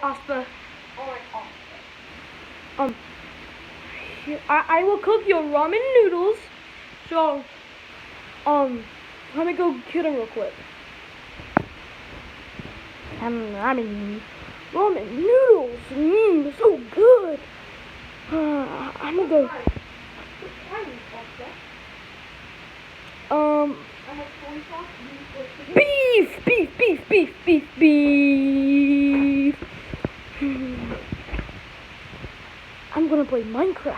Oscar. Alright, Oscar. I will cook your ramen noodles. So, let me go get them real quick. Ramen noodles. They're so good. I'm gonna go. Beef. I'm gonna play Minecraft.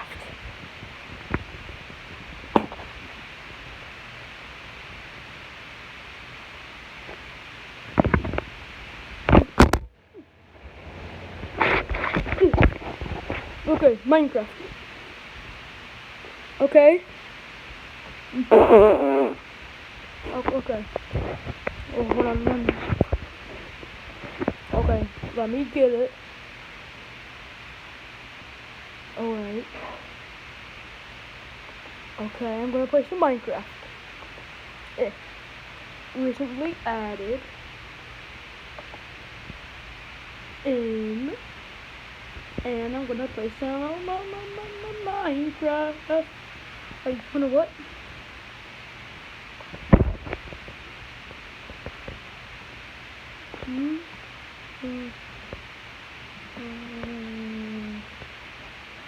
Okay, Minecraft. Okay. Oh, okay. Oh, hold on. Okay, let me get it. Alright. Okay, I'm gonna play some Minecraft. Recently added in, and I'm gonna play some Minecraft. Like, you know what?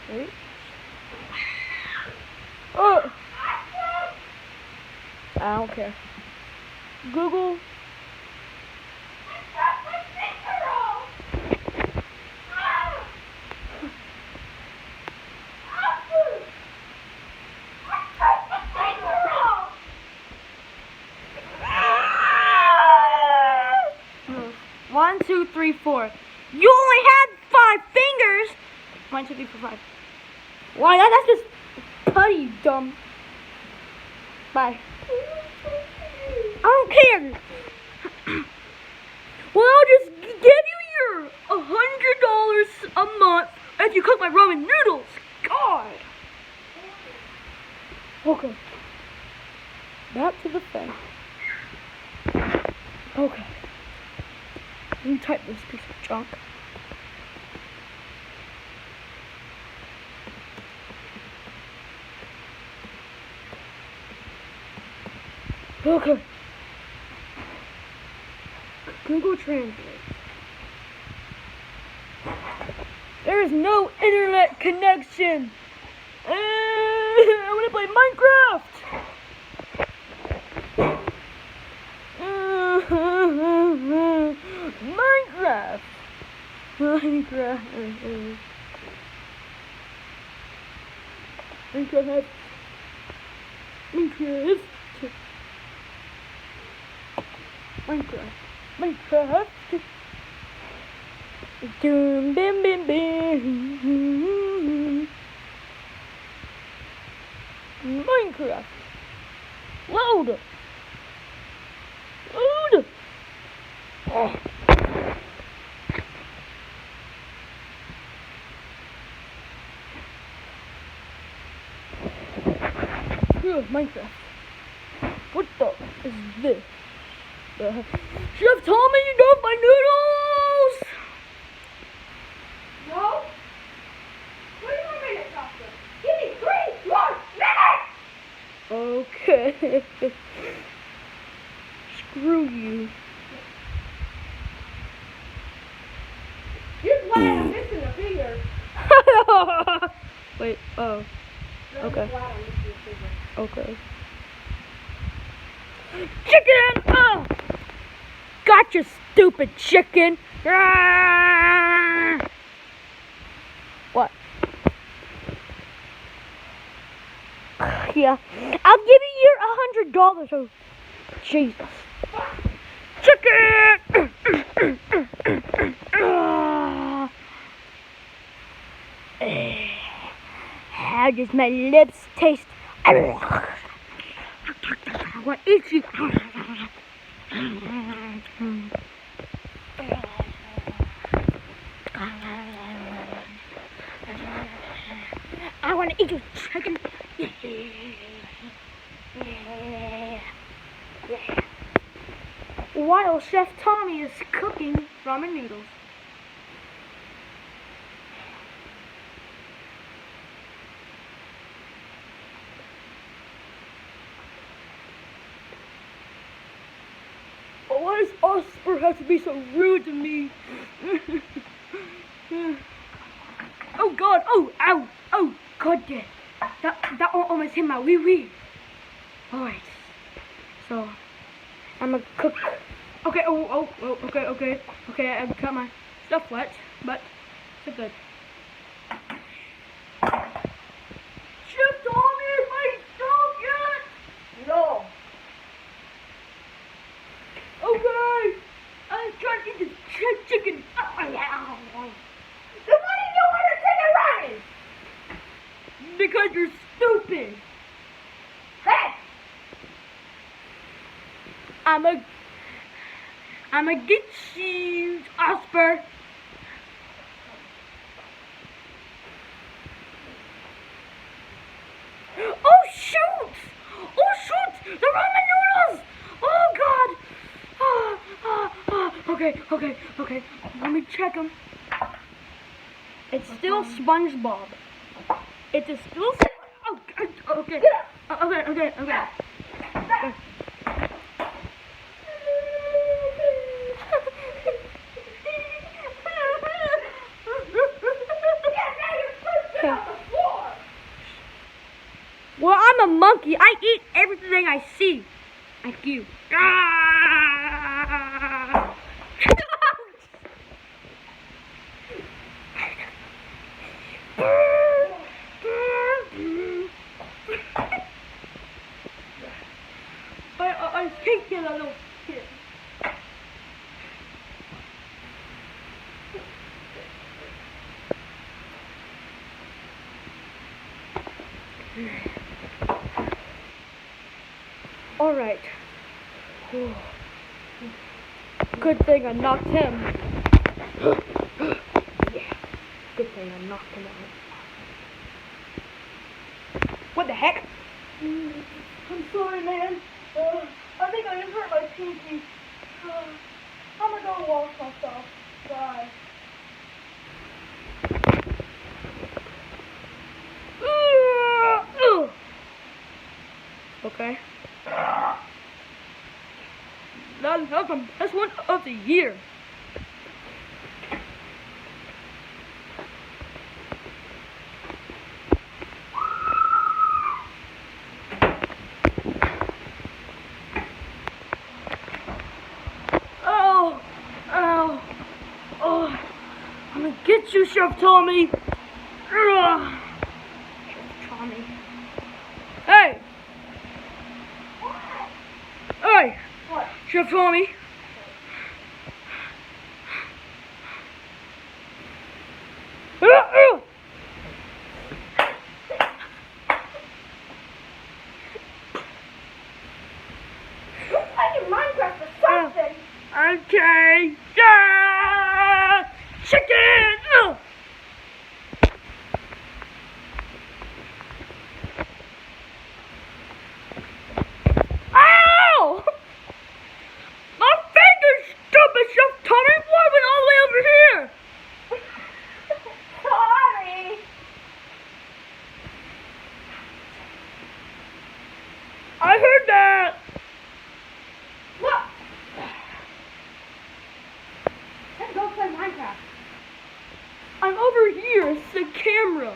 Wait. Oh! I don't care. Google. One, two, three, four. You only had 5 fingers. 1, 2, 3, 4, 5. Why? That's just putty, dumb. Bye. I don't care. Well, I'll just give you your $100 a month if you cook my ramen noodles. God. Okay. Back to the thing. Okay. Let me type this piece of junk. Okay. Google Translate. There is no internet connection. I want to play Minecraft. Minecraft. Doom, bim, bim, bim. Minecraft. Load. Oh. Minecraft. What the is this? Chef Tommy, you got my noodles! No? 20 more minutes, Oscar. Give me 3 more minutes! Okay. Screw you. You're glad I'm missing a finger. Wait, oh. Okay. Glad I'm missing a finger. Okay. Chicken! Oh! Gotcha, stupid chicken! Ah! What? Yeah. I'll give you your $100. Oh, Jesus. Chicken! How does my lips taste? I want to eat you. I want to eat you, chicken. While Chef Tommy is cooking ramen noodles. ever have to be so rude to me. Oh God! Oh, ow! Oh, God, damn! That almost hit my wee wee. All right. So, I'm gonna cook. Okay. Okay. I got my stuff wet, but it's good. Chef Tommy, is my stuff yet? No. Okay. I'm trying to eat this chicken. Then why did you order chicken rice? Because you're stupid. Hey! I'm a get you, Oscar. Oh shoot! The ramen noodles! Oh God! Okay. Let me check them. It's still SpongeBob. It's still. Oh, okay. Okay. Well, I'm a monkey. I eat everything I see. Like you. I can't get a little kid. All right. Good thing I knocked him. Yeah. Good thing I knocked him out. What the heck? I'm sorry, man. I think I just hurt my pinky. I'm gonna go wash myself. Bye. Okay. That's the best one of the year. Oh, I'm gonna get you, Chef Tommy. Chef Tommy. Hey! Hey! What? Chef Tommy. I can Minecraft or something. Okay. Yeah! Chicken! Ow! My finger's stupid, Chef Tommy. Why went all the way over here? Sorry. I heard that. Look. Let's go play Minecraft. I'm over here. It's the camera.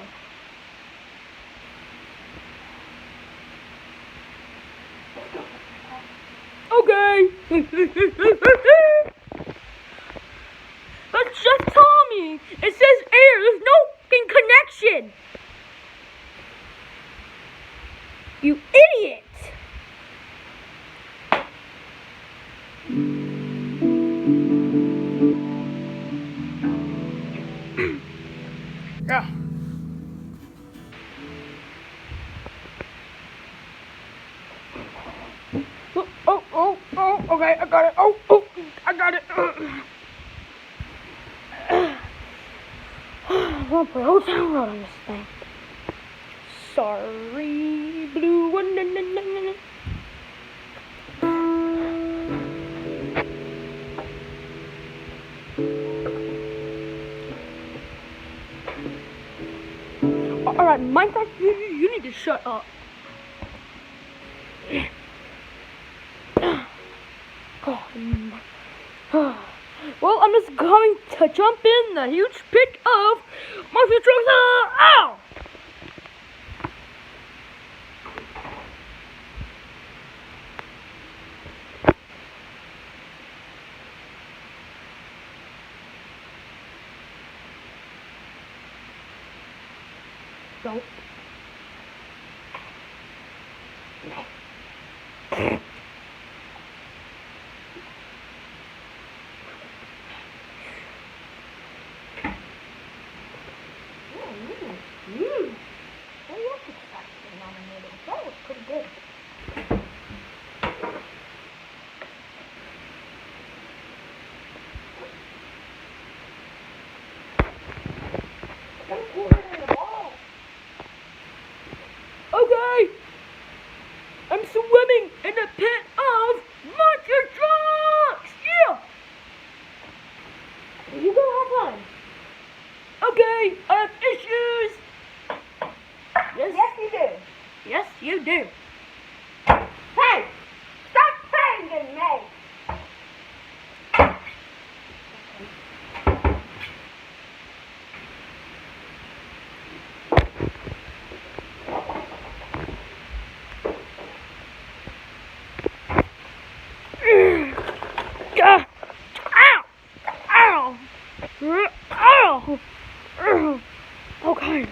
Okay. That's Chef Tommy. It says air. There's no fucking connection. You idiot. Yeah. Oh, okay, I got it. Oh, I got it. I'm gonna put a whole town road on this thing. Sorry, blue one. Alright, Minecraft, you need to shut up. God. Well, I'm just going to jump in the huge pit of monster trucks. Ow! Don't. That was pretty good. Okay, I'm swimming in the pit of monster trucks. Yeah. You go have fun. Okay, I have issues. Yes. Yes, you do. Yes, you do. Hey! Stop banging me! Ow! Ow! Ow! Ow! Okay.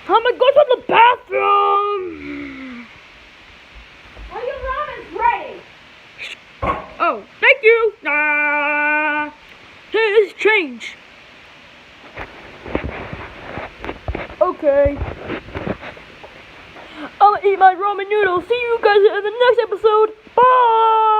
I'm gonna go to the bathroom. Well, your ramen's ready. Oh, thank you. Here's change. Okay. I'll eat my ramen noodles. See you guys in the next episode. Bye.